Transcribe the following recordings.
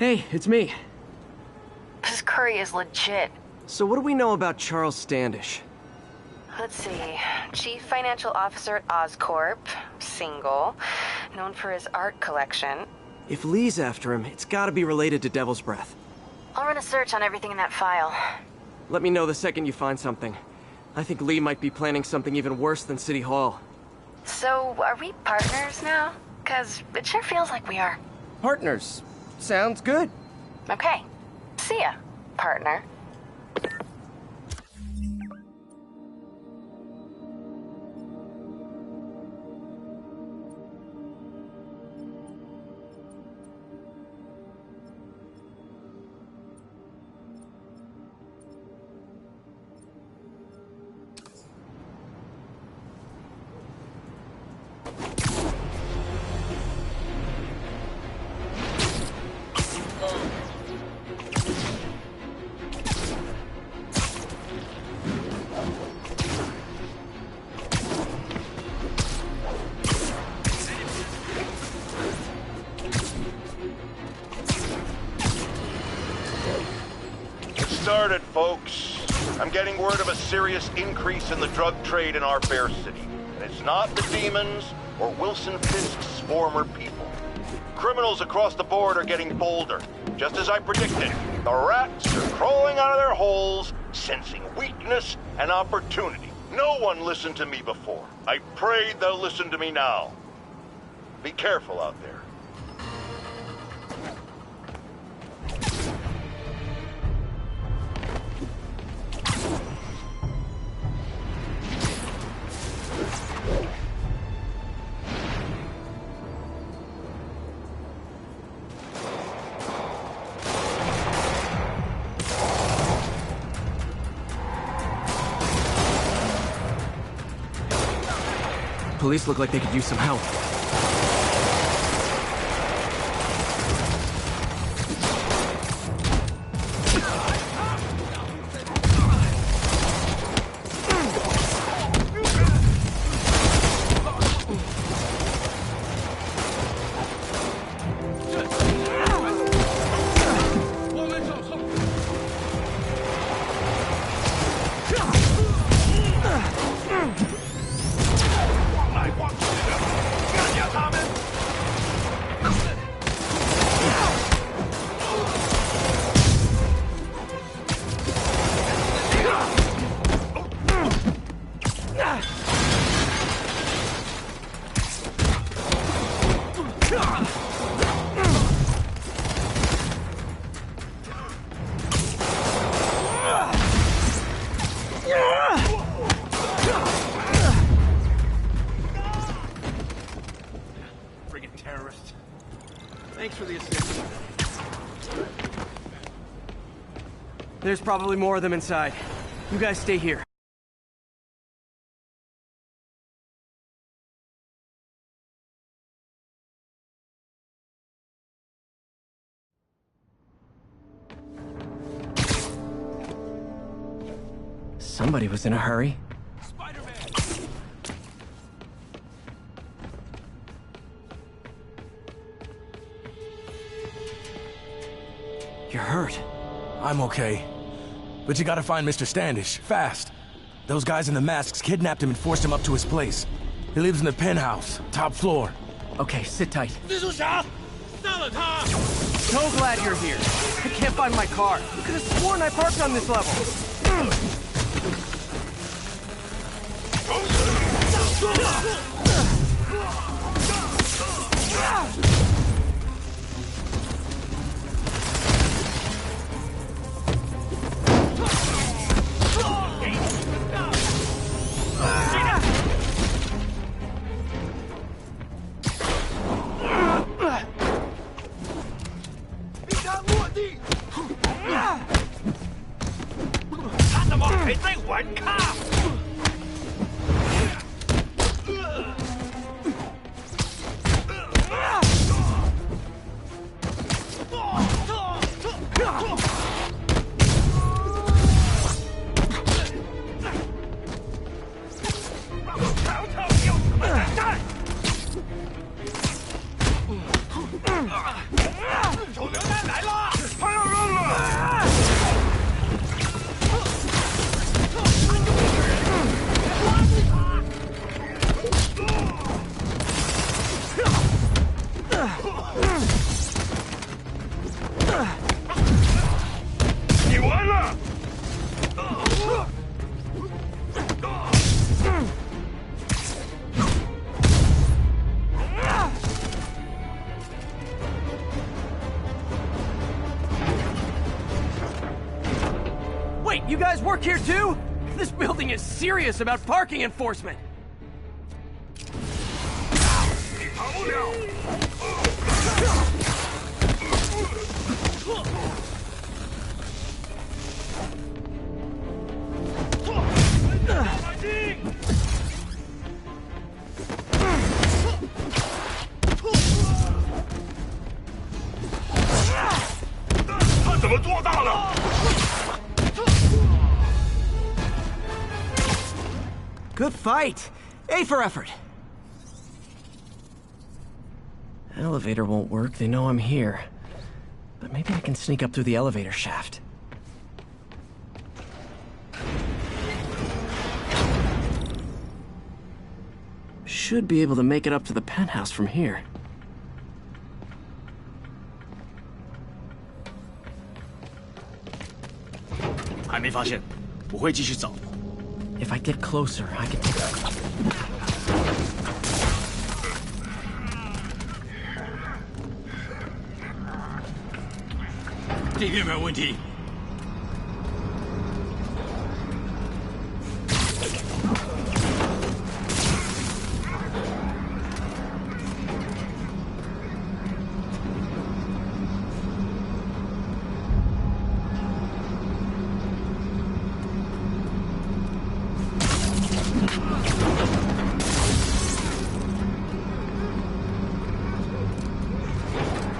Hey, it's me. This curry is legit. So what do we know about Charles Standish? Let's see. Chief Financial Officer at Oscorp. Single. Known for his art collection. If Lee's after him, it's gotta be related to Devil's Breath. I'll run a search on everything in that file. Let me know the second you find something. I think Lee might be planning something even worse than City Hall. So, are we partners now? 'Cause it sure feels like we are. Partners. Sounds good. Okay. See ya, partner. Started, folks. I'm getting word of a serious increase in the drug trade in our fair city. And it's not the demons or Wilson Fisk's former people. Criminals across the board are getting bolder. Just as I predicted, the rats are crawling out of their holes, sensing weakness and opportunity. No one listened to me before. I prayed they'll listen to me now. Be careful out there. Police look like they could use some help. Thanks for the assist. There's probably more of them inside. You guys stay here. Somebody was in a hurry. You're hurt. I'm okay. But you gotta find Mr. Standish, fast. Those guys in the masks kidnapped him and forced him up to his place. He lives in the penthouse, top floor. Okay, sit tight. 蜘蛛侠，杀了他！ So glad you're here. I can't find my car. You could have sworn I parked on this level. 你完了！ Wait, you guys work here too? This building is serious about parking enforcement. 你跑不了！反击！他怎么做到的？ Good fight! A for effort! Elevator won't work, they know I'm here. But maybe I can sneak up through the elevator shaft. Should be able to make it up to the penthouse from here. If I get closer, I can take a... 这边没有问题。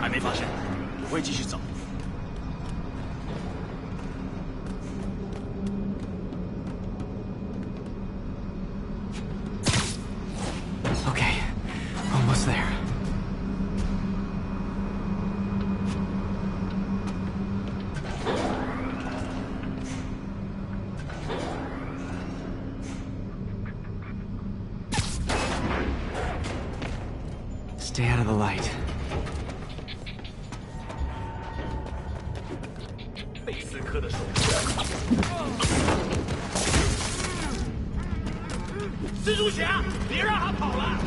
还没发现，我会继续走。 Okay, almost there. Stay out of the light. 贝斯科的手。蜘蛛侠，别让他跑了！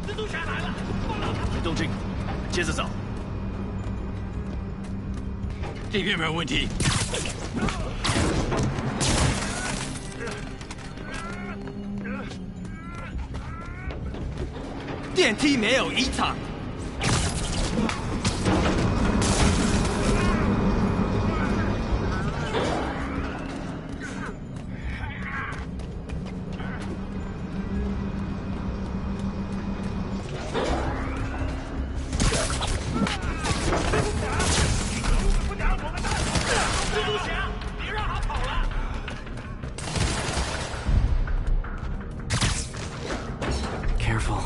蜘蛛侠来了，放倒他！没动静，接着走。这边没有问题。电梯没有异常。 Careful.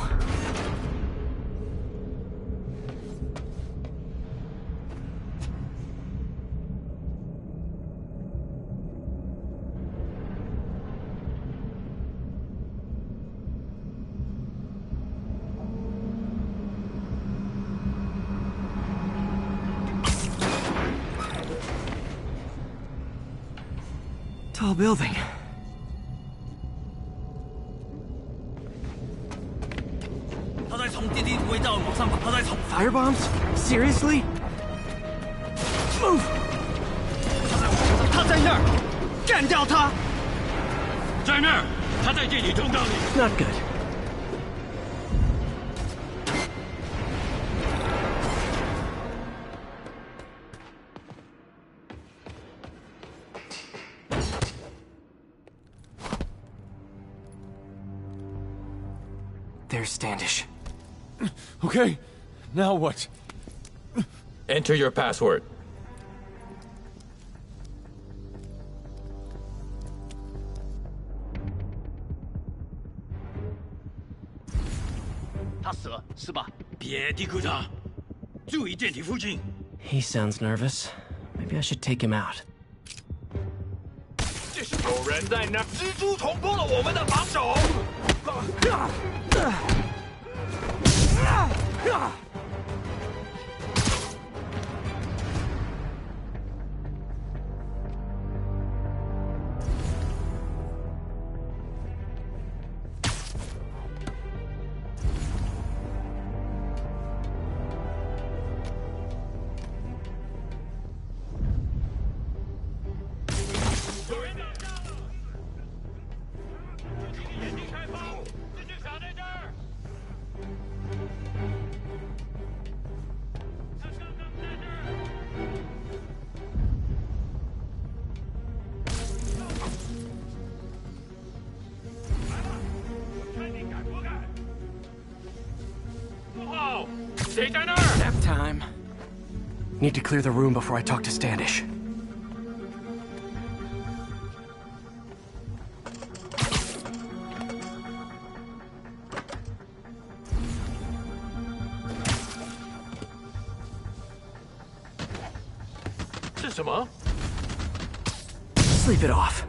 Tall building. Firebombs? Seriously? Move! 他在那儿，干掉他！在那儿，他在电梯通道里。 Not good. There's Standish. Okay, now what? Enter your password. 他死了是吧？别低估他，注意电梯附近。 He sounds nervous. Maybe I should take him out. 这是有有人在那儿，蜘蛛捅破了我们的防守。有人打仗了！眼睛开放，这就卡在这儿。他刚刚在这儿。来吧，看你敢不敢！不好，谁在那儿？ Nap time. Need to clear the room before I talk to Standish. 是什么？ Sleep it off.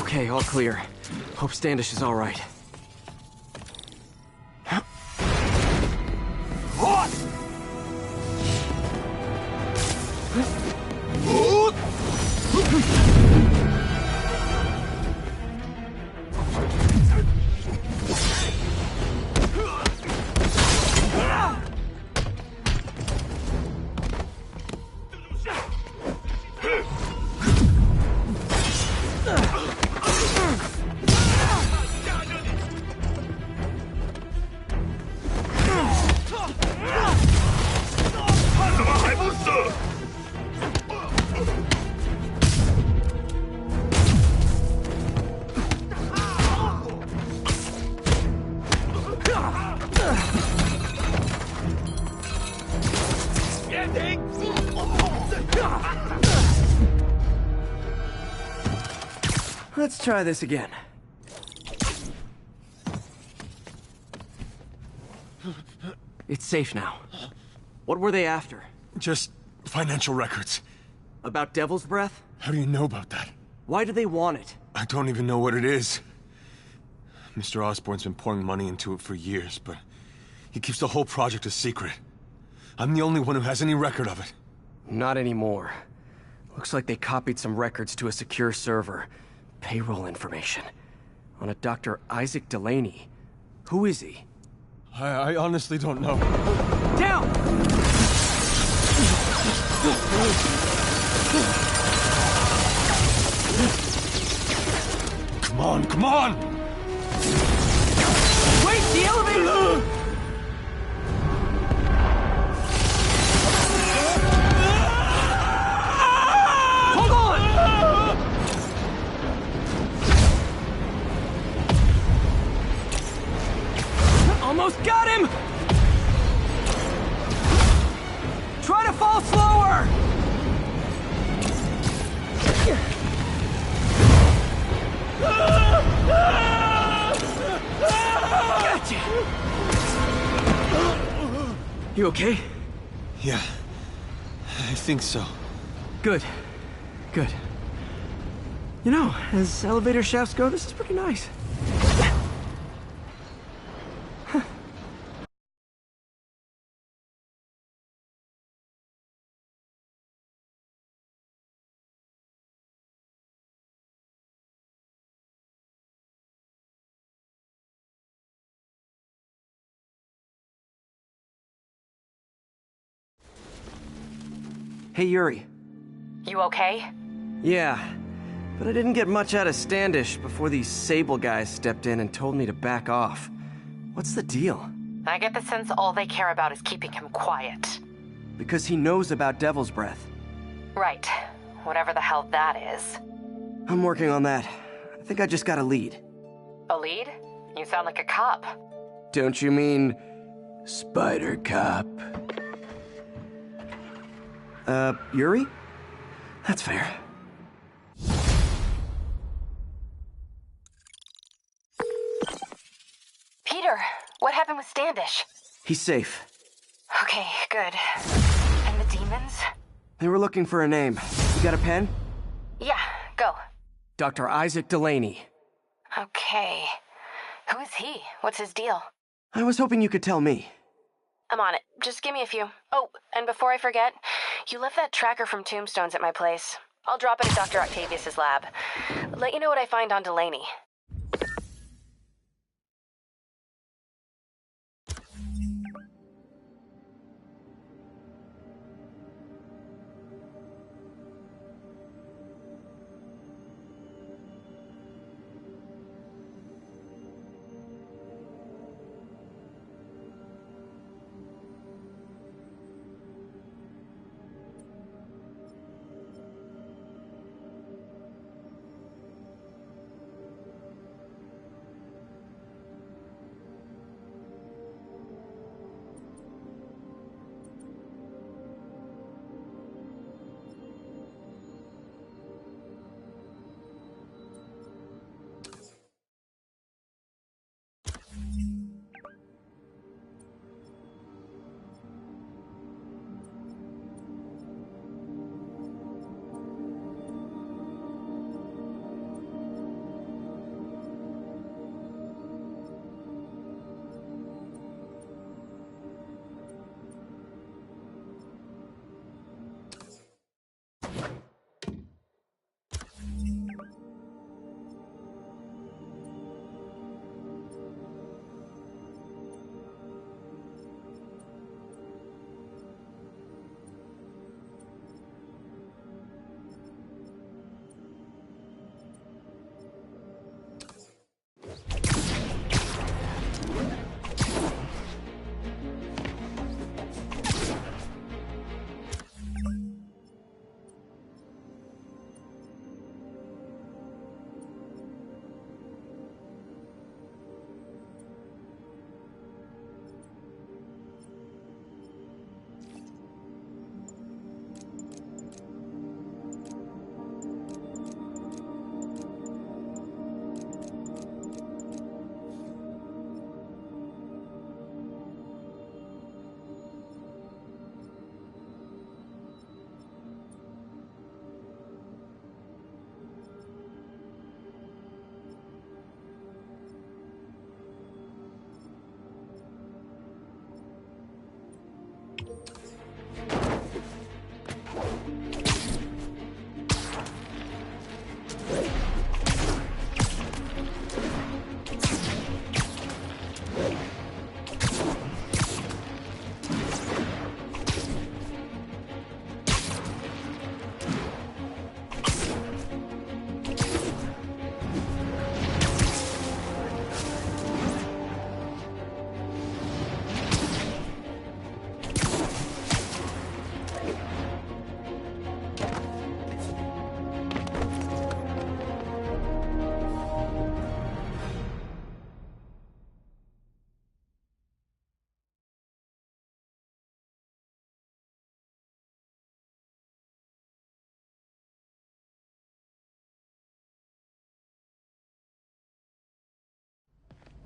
Okay, all clear. Hope Standish is all right. Let's try this again. It's safe now. What were they after? Just financial records. About Devil's Breath? How do you know about that? Why do they want it? I don't even know what it is. Mr. Osborn's been pouring money into it for years, but he keeps the whole project a secret. I'm the only one who has any record of it. Not anymore. Looks like they copied some records to a secure server. Payroll information. On a Dr. Isaac Delaney. Who is he? I honestly don't know. Down! Come on, come on! Wait, the elevator! Hold on! Almost got him! Try to fall slower! Gotcha! You okay? Yeah, I think so. Good. Good. You know, as elevator shafts go, this is pretty nice. Hey, Yuri. You okay? Yeah, but I didn't get much out of Standish before these Sable guys stepped in and told me to back off. What's the deal? I get the sense all they care about is keeping him quiet. Because he knows about Devil's Breath. Right. Whatever the hell that is. I'm working on that. I think I just got a lead. A lead? You sound like a cop. Don't you mean... Spider Cop? Yuri? That's fair. Peter, what happened with Standish? He's safe. Okay, good. And the demons? They were looking for a name. You got a pen? Yeah, go. Dr. Isaac Delaney. Okay. Who is he? What's his deal? I was hoping you could tell me. I'm on it. Just give me a few. Oh, and before I forget, you left that tracker from Tombstones at my place. I'll drop it at Dr. Octavius's lab. Let you know what I find on Delaney.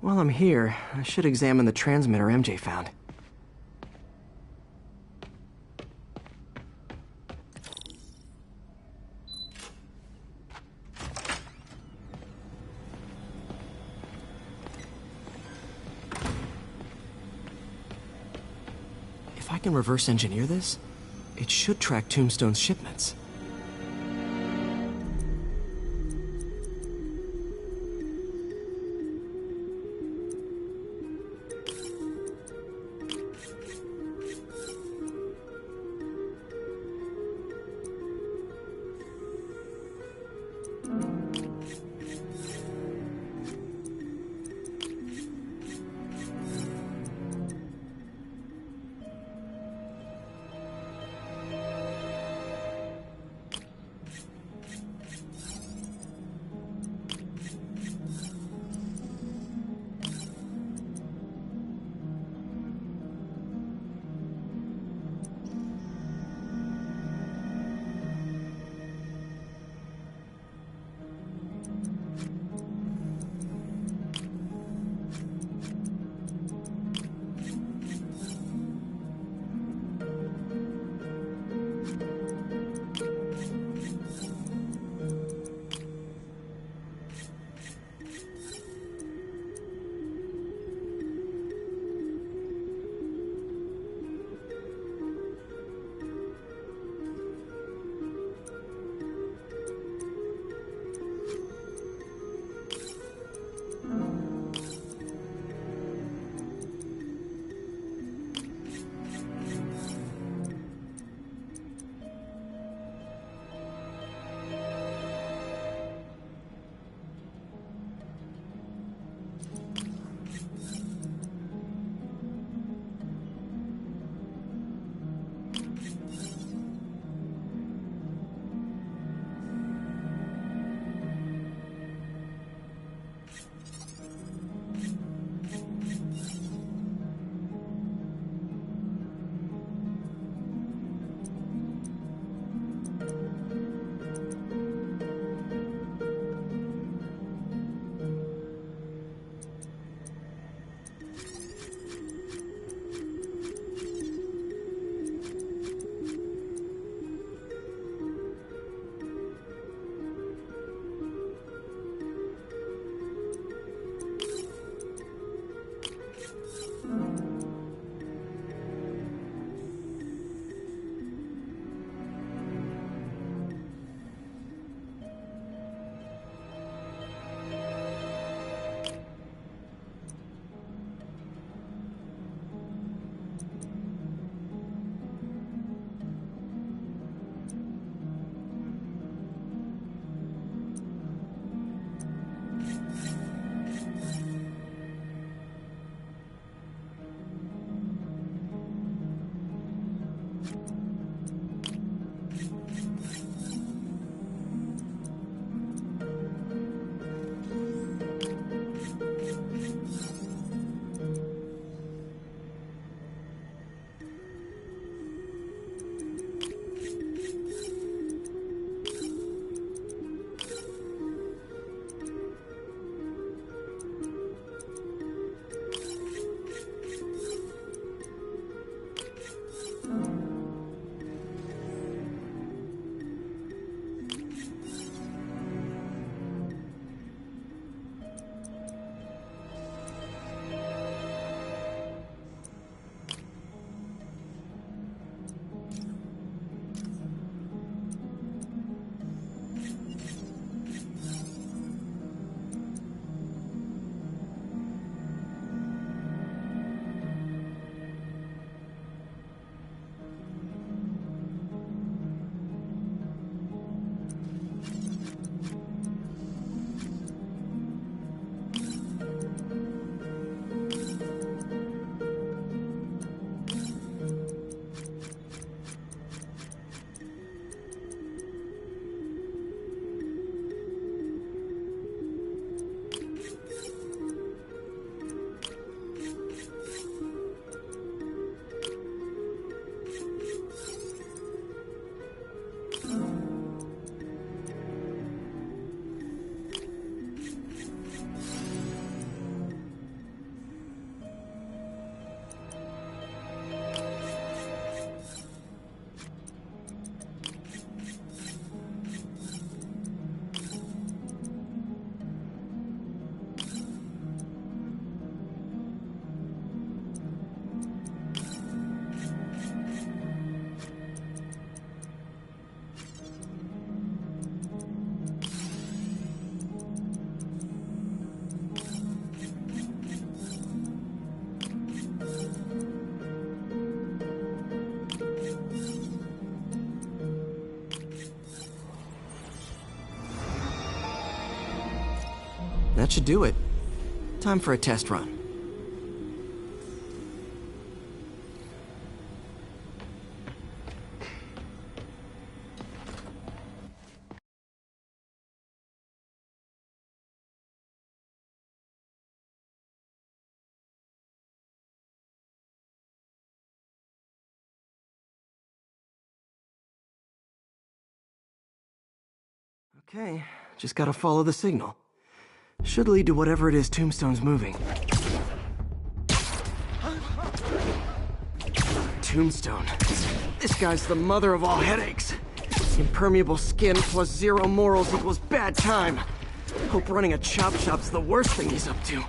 While I'm here, I should examine the transmitter MJ found. If I can reverse engineer this, it should track Tombstone's shipments. That should do it. Time for a test run. Okay, just gotta follow the signal. Should lead to whatever it is Tombstone's moving. Tombstone. This guy's the mother of all headaches. Impermeable skin plus zero morals equals bad time. Hope running a chop shop's the worst thing he's up to.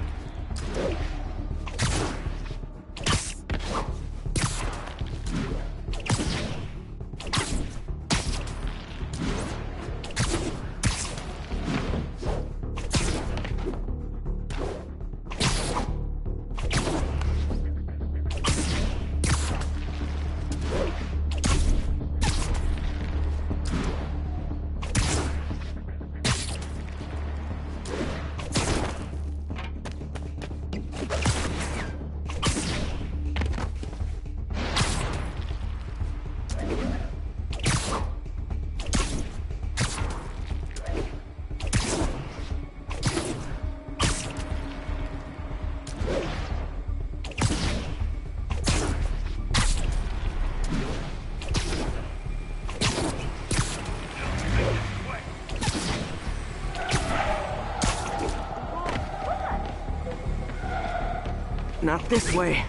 Not this way.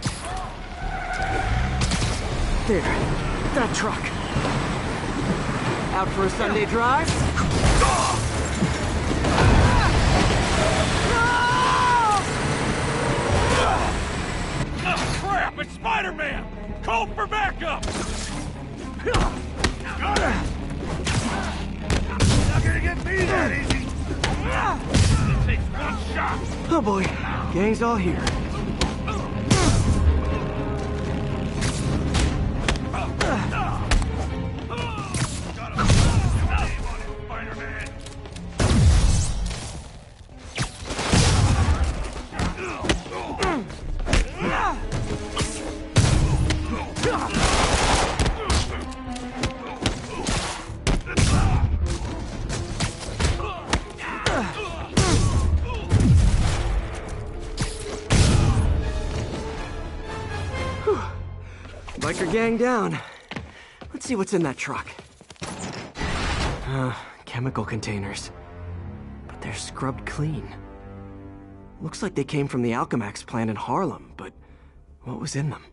There. That truck. Out for a Sunday drive? Oh, crap! It's Spider-Man! Call for backup! Got it! Not gonna get me that easy! It takes one shot! Oh boy. Gang's all here. Biker gang down. Let's see what's in that truck. Chemical containers. But they're scrubbed clean. Looks like they came from the Alchemax plant in Harlem, but what was in them?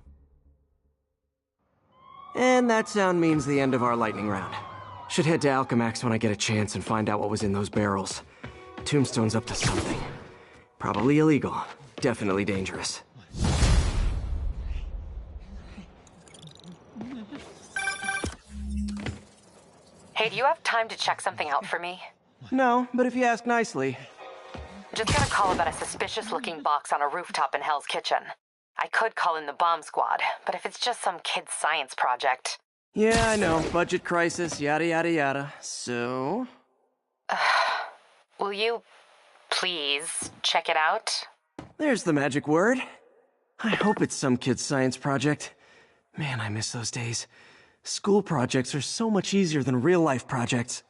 And that sound means the end of our lightning round. Should head to Alchemax when I get a chance and find out what was in those barrels. Tombstone's up to something. Probably illegal. Definitely dangerous. Hey, do you have time to check something out for me? No, but if you ask nicely. Just got a call about a suspicious-looking box on a rooftop in Hell's Kitchen. I could call in the bomb squad, but if it's just some kid's science project... Yeah, I know. Budget crisis, yada yada yada. So? Will you please check it out? There's the magic word. I hope it's some kid's science project. Man, I miss those days. School projects are so much easier than real-life projects.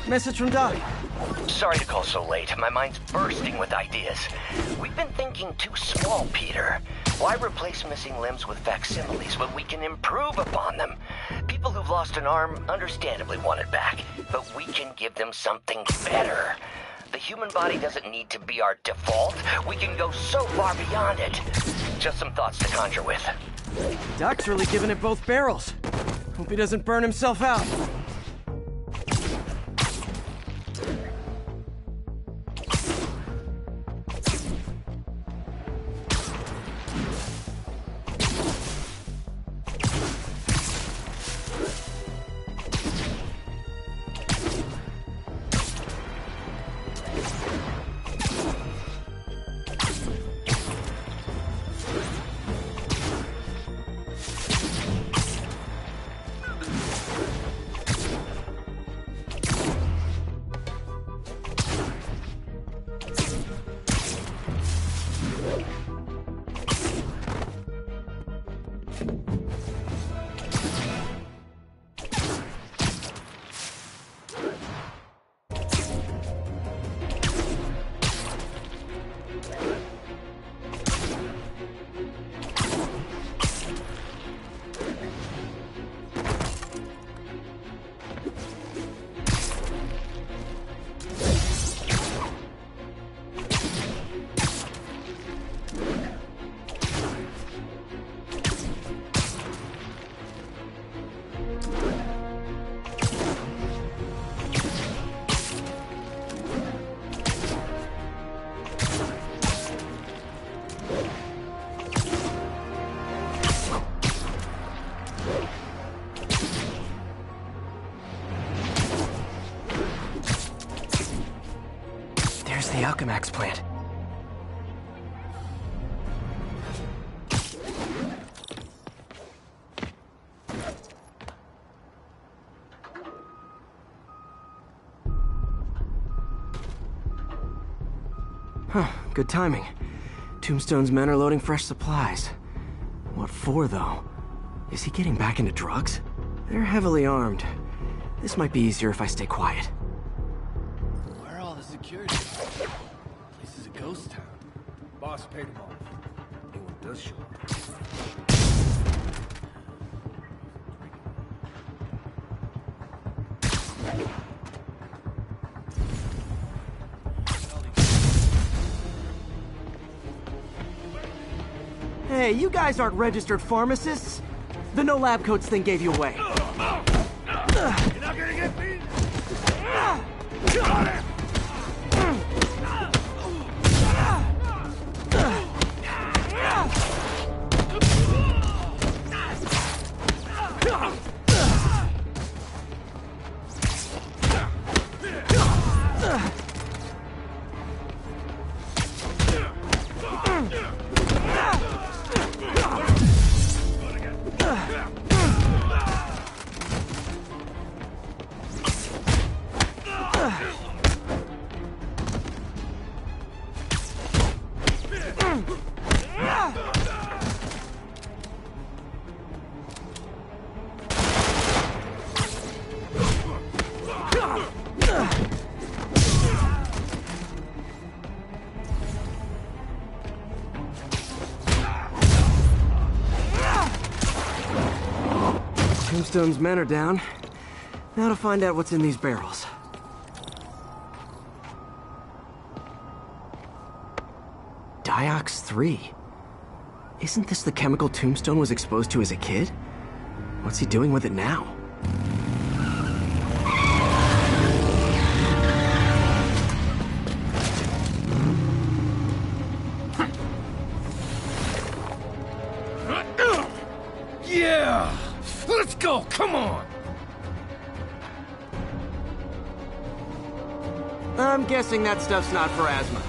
Message from Doc. Sorry to call so late. My mind's bursting with ideas. We've been thinking too small, Peter. Why replace missing limbs with facsimiles when we can improve upon them? People who've lost an arm understandably want it back, but we can give them something better. The human body doesn't need to be our default. We can go so far beyond it. Just some thoughts to conjure with. Doc's really giving it both barrels. Hope he doesn't burn himself out. There's the Alchemax plant. Huh, good timing. Tombstone's men are loading fresh supplies. What for, though? Is he getting back into drugs? They're heavily armed. This might be easier if I stay quiet. Where are all the security? This is a ghost town. Boss paid them off. Anyone does show up. Hey, you guys aren't registered pharmacists. The no lab coats thing gave you away. You're not gonna get beat! Got it! Tombstone's men are down. Now to find out what's in these barrels. Diox 3. Isn't this the chemical Tombstone was exposed to as a kid? What's he doing with it now? Yeah! Let's go! Come on! I'm guessing that stuff's not for asthma.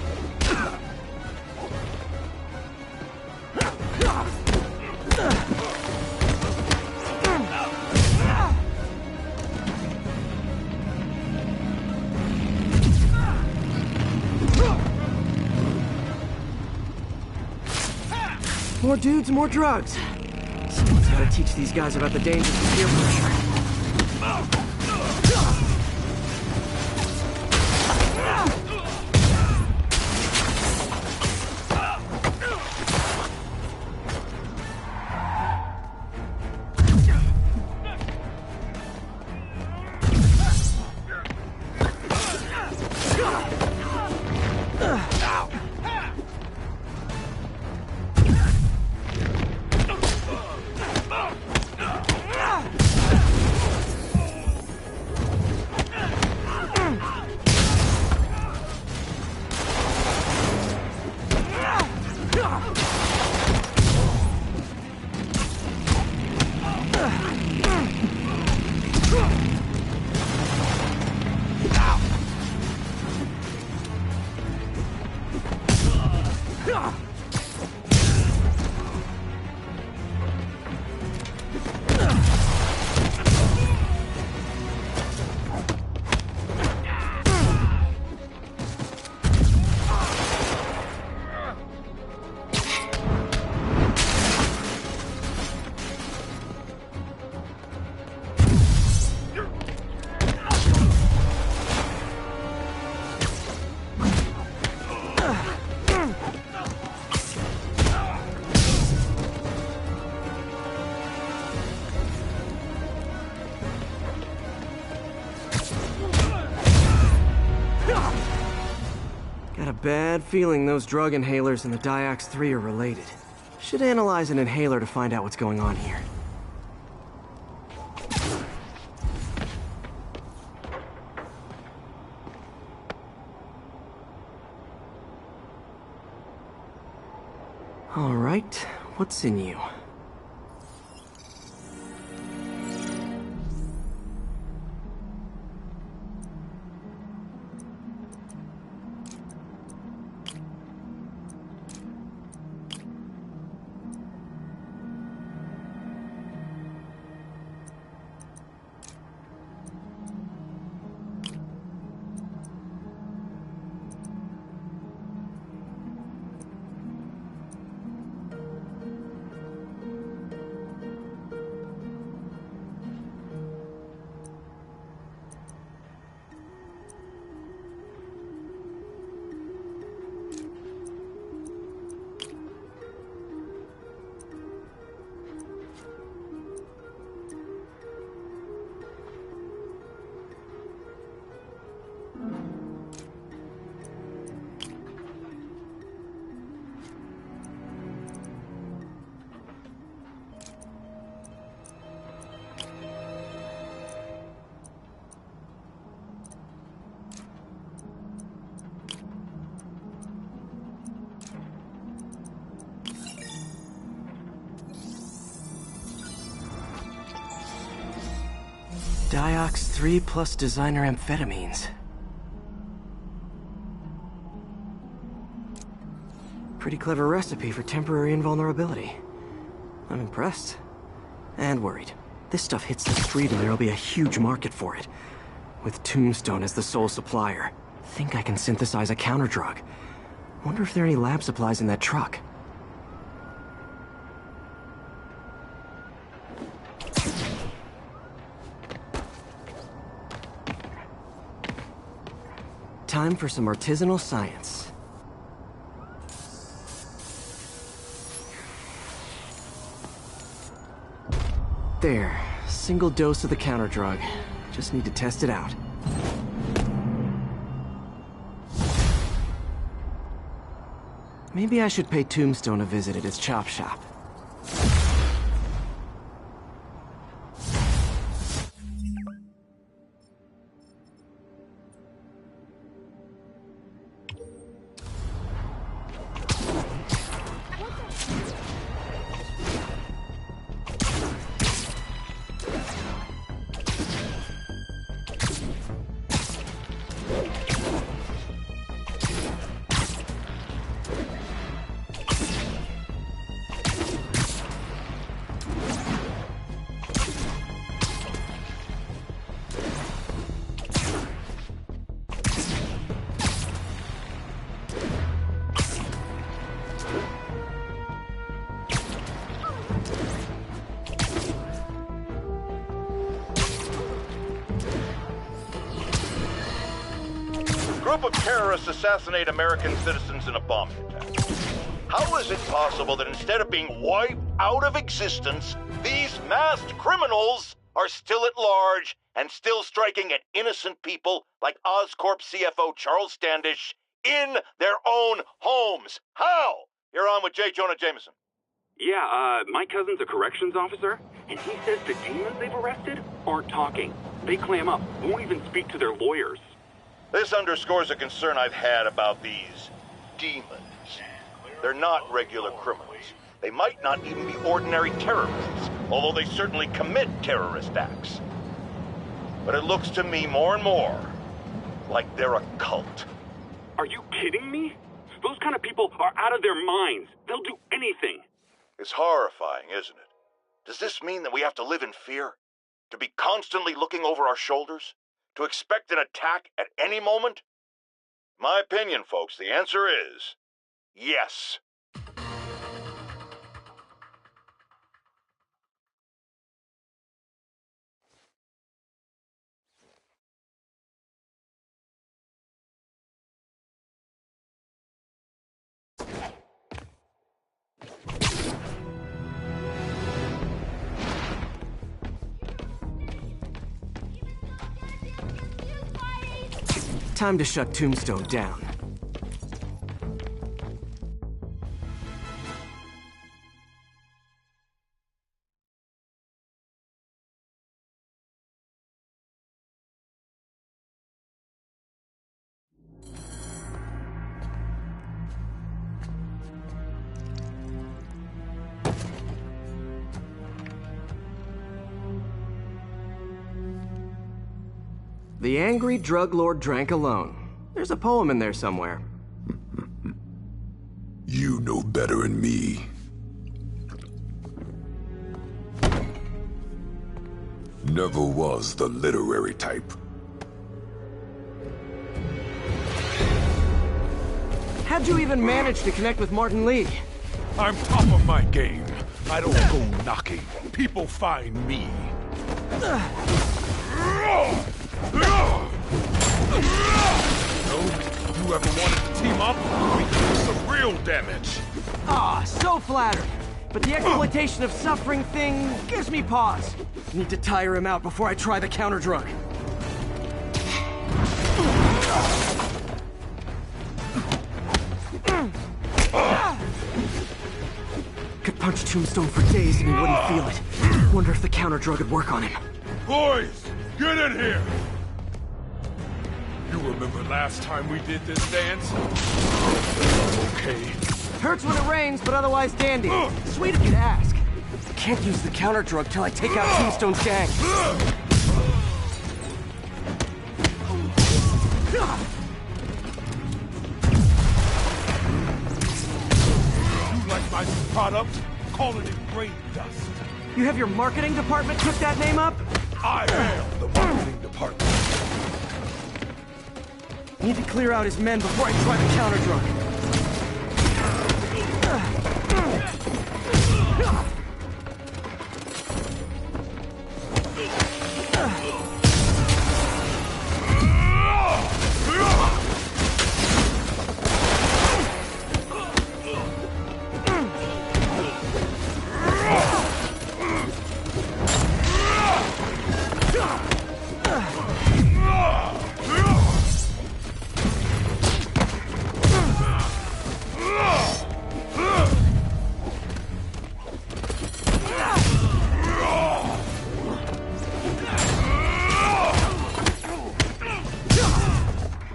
More dudes, more drugs. Someone's gotta teach these guys about the dangers of peer pressure. bad feeling those drug inhalers and the Diox-3 are related. Should analyze an inhaler to find out what's going on here. All right, what's in you? Diox-3 plus designer amphetamines. Pretty clever recipe for temporary invulnerability. I'm impressed. And worried. This stuff hits the street and there'll be a huge market for it. With Tombstone as the sole supplier. Think I can synthesize a counter-drug. Wonder if there are any lab supplies in that truck. Time for some artisanal science. There, single dose of the counter drug. Just need to test it out. Maybe I should pay Tombstone a visit at his chop shop. Group of terrorists assassinate American citizens in a bombing attack. How is it possible that instead of being wiped out of existence, these masked criminals are still at large and still striking at innocent people like Oscorp CFO Charles Standish in their own homes? How? You're on with J. Jonah Jameson. Yeah, my cousin's a corrections officer, and he says the demons they've arrested aren't talking. They clam up, won't even speak to their lawyers. This underscores a concern I've had about these demons. They're not regular criminals. They might not even be ordinary terrorists, although they certainly commit terrorist acts. But it looks to me more and more like they're a cult. Are you kidding me? Those kind of people are out of their minds. They'll do anything. It's horrifying, isn't it? Does this mean that we have to live in fear? To be constantly looking over our shoulders? To expect an attack at any moment? My opinion, folks, the answer is yes. Time to shut Tombstone down. The angry drug lord drank alone. There's a poem in there somewhere. You know better than me. Never was the literary type. How'd you even manage to connect with Martin Lee? I'm top of my game. I don't go knocking. People find me. No? You ever wanted to team up? We can do some real damage. Ah, so flattered. But the exploitation of suffering thing gives me pause. Need to tire him out before I try the counter drug. Could punch Tombstone for days and he wouldn't feel it. Wonder if the counter drug would work on him. Boys, get in here! You remember last time we did this dance? Okay. Hurts when it rains, but otherwise dandy. Sweet of you to ask. Can't use the counter drug till I take out Tombstone's gang. You like my product? Calling it brain dust. You have your marketing department cook that name up? I am the marketing department. Need to clear out his men before I try the counter drug.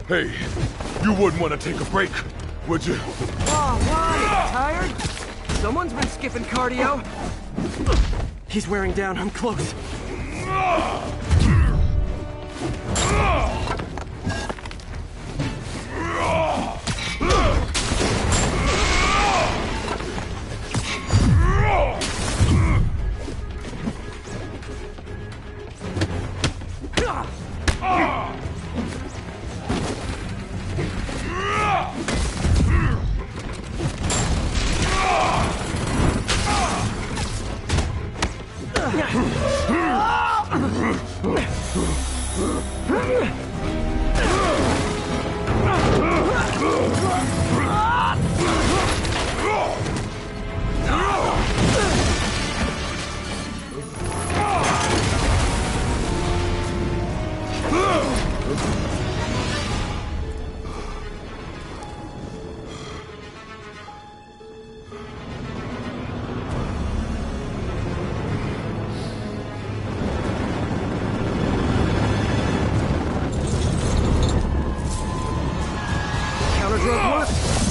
Hey, you wouldn't want to take a break, would you? Oh, why? Tired? Someone's been skipping cardio. He's wearing down. I'm close.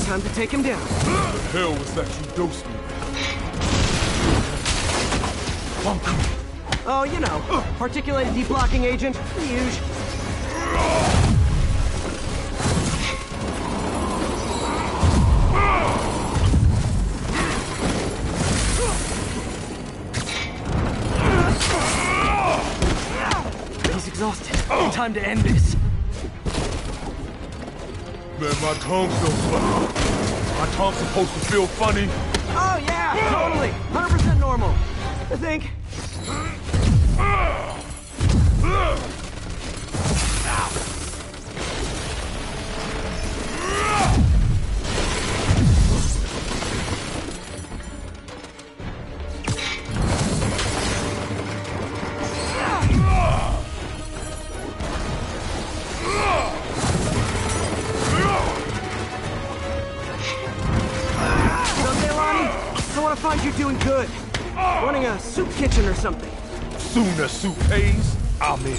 Time to take him down. The hell was that you dosed me with? I'm coming. Oh, you know, particulated deblocking agent, the usual. He's exhausted. Time to end this. Man, my tongue's so funny. My tongue's supposed to feel funny. Oh, yeah, totally. 100% normal. I think. Find you doing good. Running a soup kitchen or something. Soon as soup pays, I'm in.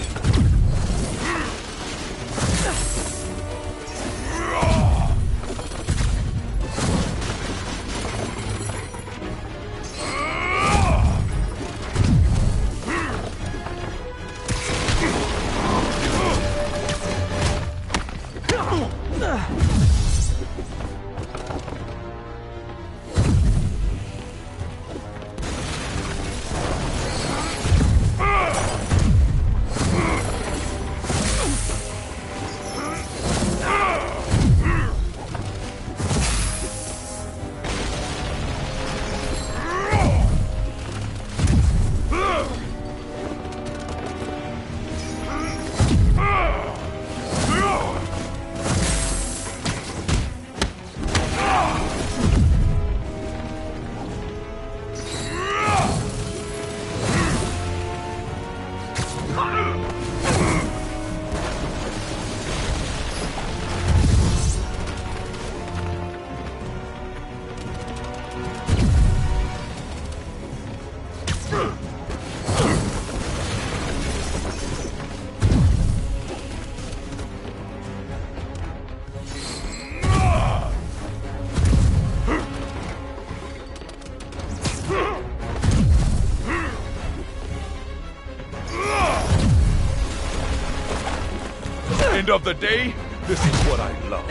End of the day, this is what I love.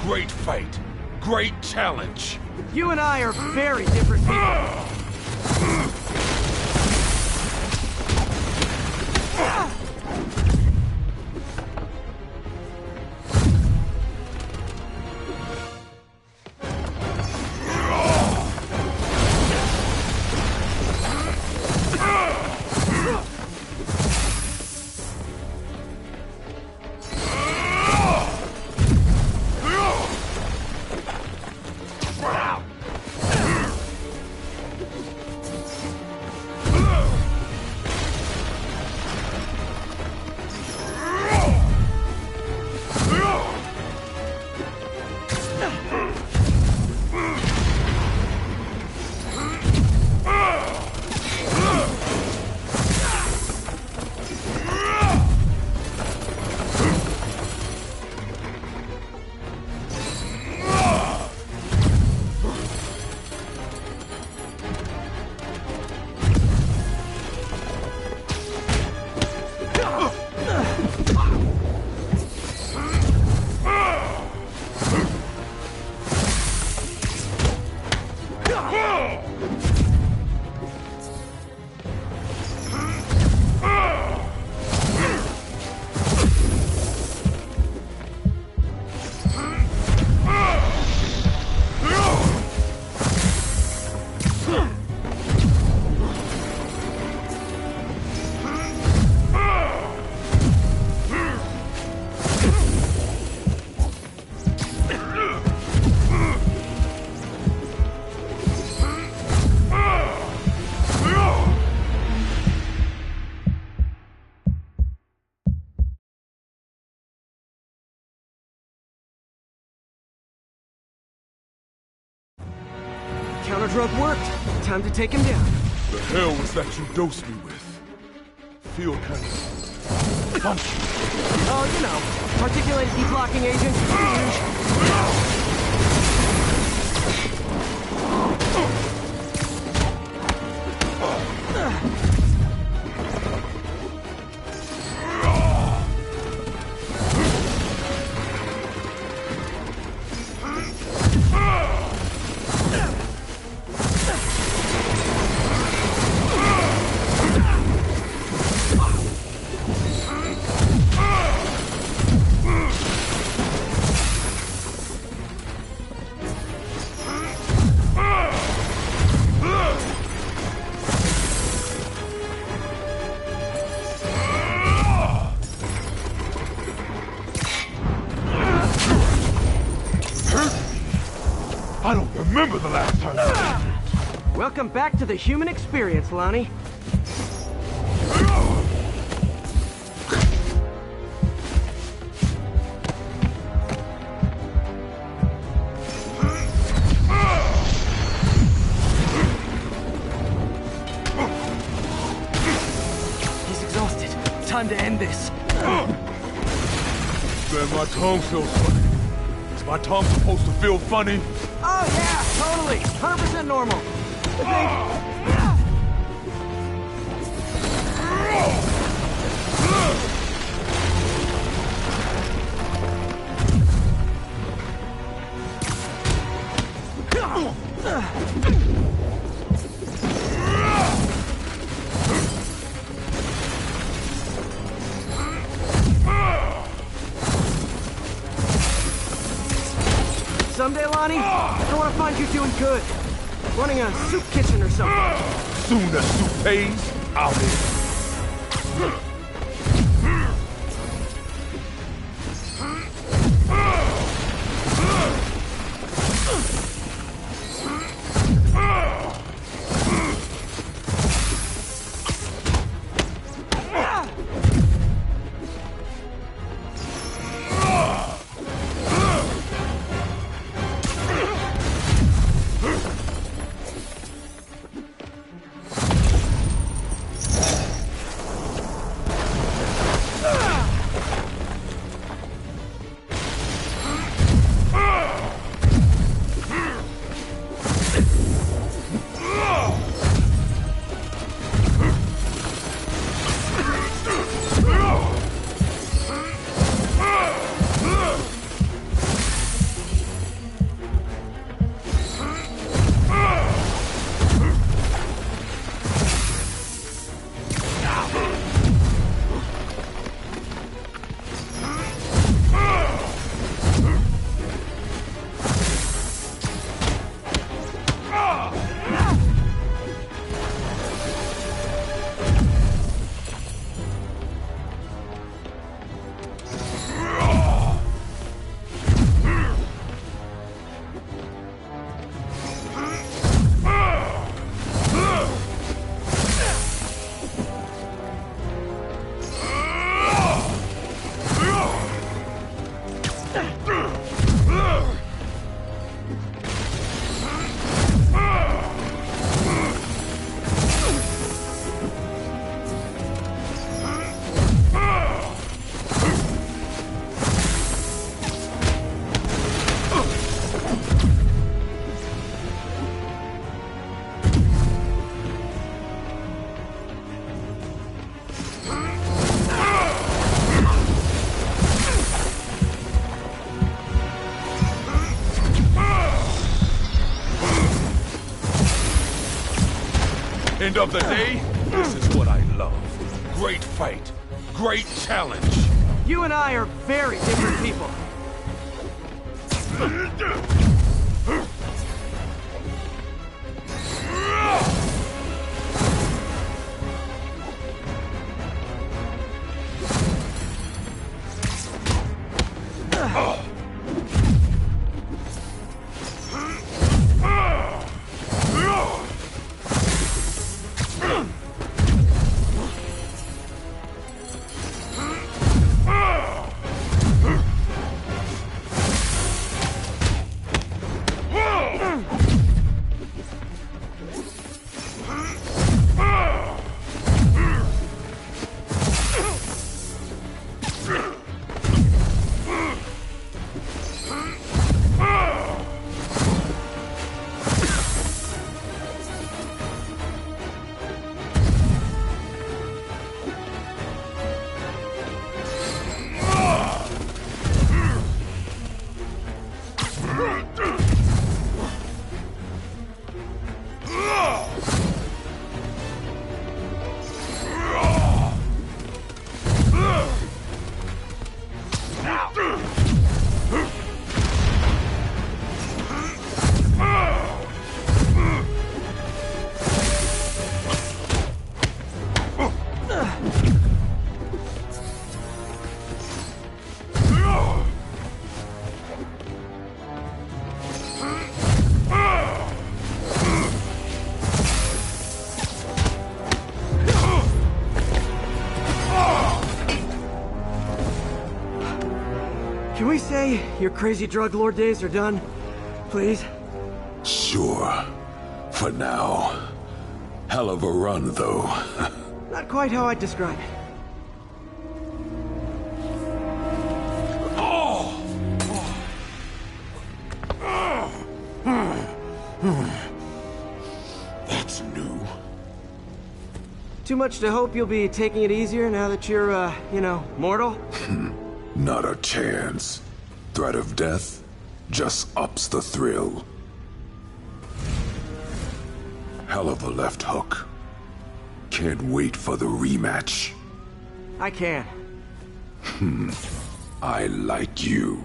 Great fight. Great challenge. You and I are very different people. Counter-drug worked. Time to take him down. The hell was that you dosed me with? Feel kind of funky. Oh, you know, articulated heat blocking agent. I don't remember the last time. Welcome back to the human experience, Lonnie. He's exhausted. Time to end this. Man, my tongue feels funny. Is my tongue supposed to feel funny? Oh yeah, totally. 100% normal. Someday, Lonnie, I want to find you doing good. Running a soup kitchen or something. Soon as soup pays, I'll be. End of the day, this is what I love. Great fight. Great challenge. You and I are very different people. Can we say your crazy drug lord days are done? Please? Sure. For now. Hell of a run, though. Not quite how I'd describe it. That's new. Too much to hope you'll be taking it easier now that you're, mortal? Not a chance. Threat of death just ups the thrill. Hell of a left hook. Can't wait for the rematch. I can. I like you.